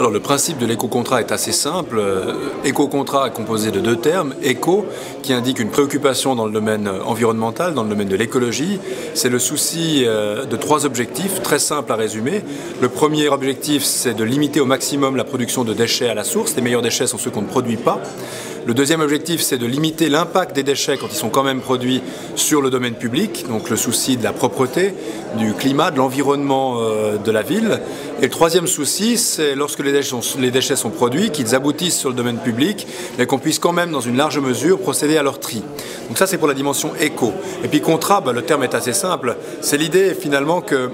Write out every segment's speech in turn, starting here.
Alors le principe de l'éco-contrat est assez simple. Éco-contrat est composé de deux termes. Éco, qui indique une préoccupation dans le domaine environnemental, dans le domaine de l'écologie. C'est le souci de trois objectifs, très simples à résumer. Le premier objectif, c'est de limiter au maximum la production de déchets à la source. Les meilleurs déchets sont ceux qu'on ne produit pas. Le deuxième objectif, c'est de limiter l'impact des déchets quand ils sont quand même produits sur le domaine public, donc le souci de la propreté, du climat, de l'environnement de la ville. Et le troisième souci, c'est lorsque les déchets sont produits, qu'ils aboutissent sur le domaine public, mais qu'on puisse quand même, dans une large mesure, procéder à leur tri. Donc ça, c'est pour la dimension éco. Et puis contrat, le terme est assez simple. C'est l'idée, finalement, que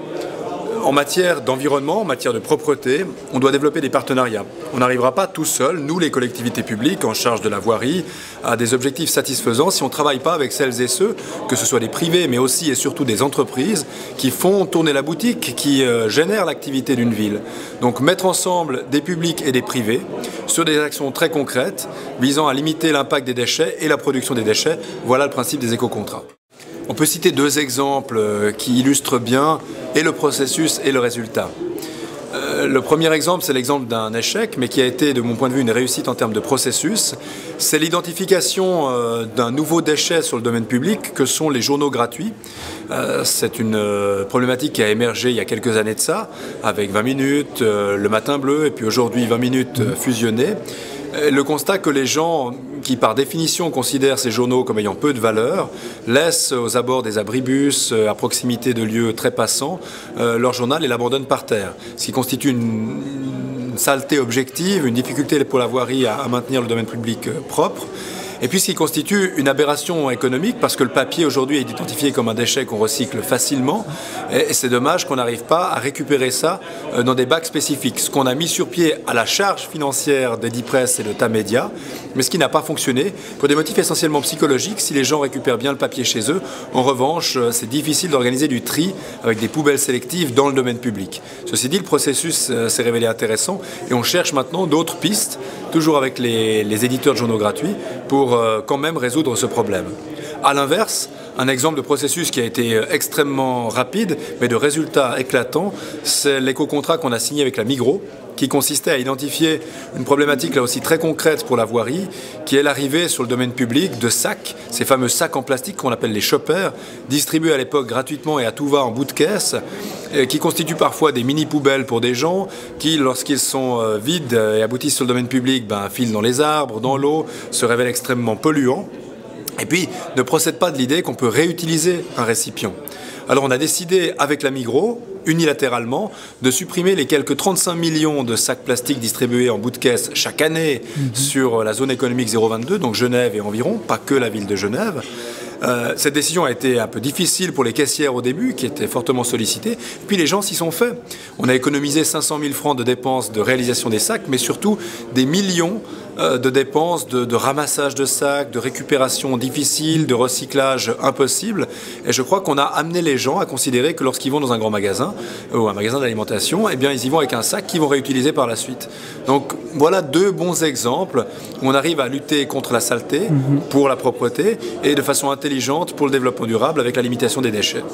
en matière d'environnement, en matière de propreté, on doit développer des partenariats. On n'arrivera pas tout seul, nous les collectivités publiques en charge de la voirie, à des objectifs satisfaisants si on ne travaille pas avec celles et ceux, que ce soit des privés mais aussi et surtout des entreprises, qui font tourner la boutique, qui génèrent l'activité d'une ville. Donc mettre ensemble des publics et des privés sur des actions très concrètes visant à limiter l'impact des déchets et la production des déchets, voilà le principe des éco-contrats. On peut citer deux exemples qui illustrent bien et le processus et le résultat. Le premier exemple, c'est l'exemple d'un échec, mais qui a été, de mon point de vue, une réussite en termes de processus. C'est l'identification d'un nouveau déchet sur le domaine public, que sont les journaux gratuits. C'est une problématique qui a émergé il y a quelques années de ça, avec 20 minutes, le Matin Bleu, et puis aujourd'hui 20 minutes fusionnées. Le constat que les gens qui, par définition, considèrent ces journaux comme ayant peu de valeur, laissent aux abords des abribus, à proximité de lieux très passants, leur journal et l'abandonnent par terre. Ce qui constitue une saleté objective, une difficulté pour la voirie à maintenir le domaine public propre. Et puis ce qui constitue une aberration économique parce que le papier aujourd'hui est identifié comme un déchet qu'on recycle facilement et c'est dommage qu'on n'arrive pas à récupérer ça dans des bacs spécifiques. Ce qu'on a mis sur pied à la charge financière d'Edipresse et de Tamedia, mais ce qui n'a pas fonctionné pour des motifs essentiellement psychologiques. Si les gens récupèrent bien le papier chez eux, en revanche, c'est difficile d'organiser du tri avec des poubelles sélectives dans le domaine public. Ceci dit, le processus s'est révélé intéressant et on cherche maintenant d'autres pistes, toujours avec les éditeurs de journaux gratuits, pour quand même résoudre ce problème. A l'inverse, un exemple de processus qui a été extrêmement rapide, mais de résultats éclatants, c'est l'éco-contrat qu'on a signé avec la Migros, qui consistait à identifier une problématique là aussi très concrète pour la voirie, qui est l'arrivée sur le domaine public de sacs, ces fameux sacs en plastique qu'on appelle les shoppers, distribués à l'époque gratuitement et à tout va en bout de caisse, qui constituent parfois des mini-poubelles pour des gens, qui, lorsqu'ils sont vides et aboutissent sur le domaine public, filent dans les arbres, dans l'eau, se révèlent extrêmement polluants, et puis ne procèdent pas de l'idée qu'on peut réutiliser un récipient. Alors on a décidé avec la Migros, unilatéralement, de supprimer les quelques 35 millions de sacs plastiques distribués en bout de caisse chaque année sur la zone économique 022, donc Genève et environ, pas que la ville de Genève. Cette décision a été un peu difficile pour les caissières au début, qui étaient fortement sollicitées. Puis les gens s'y sont faits. On a économisé 500 000 francs de dépenses de réalisation des sacs, mais surtout des millions de dépenses de ramassage de sacs, de récupération difficile, de recyclage impossible. Et je crois qu'on a amené les gens à considérer que lorsqu'ils vont dans un grand magasin ou un magasin d'alimentation, eh bien ils y vont avec un sac qu'ils vont réutiliser par la suite. Donc voilà deux bons exemples où on arrive à lutter contre la saleté pour la propreté et de façon intelligente pour le développement durable avec la limitation des déchets.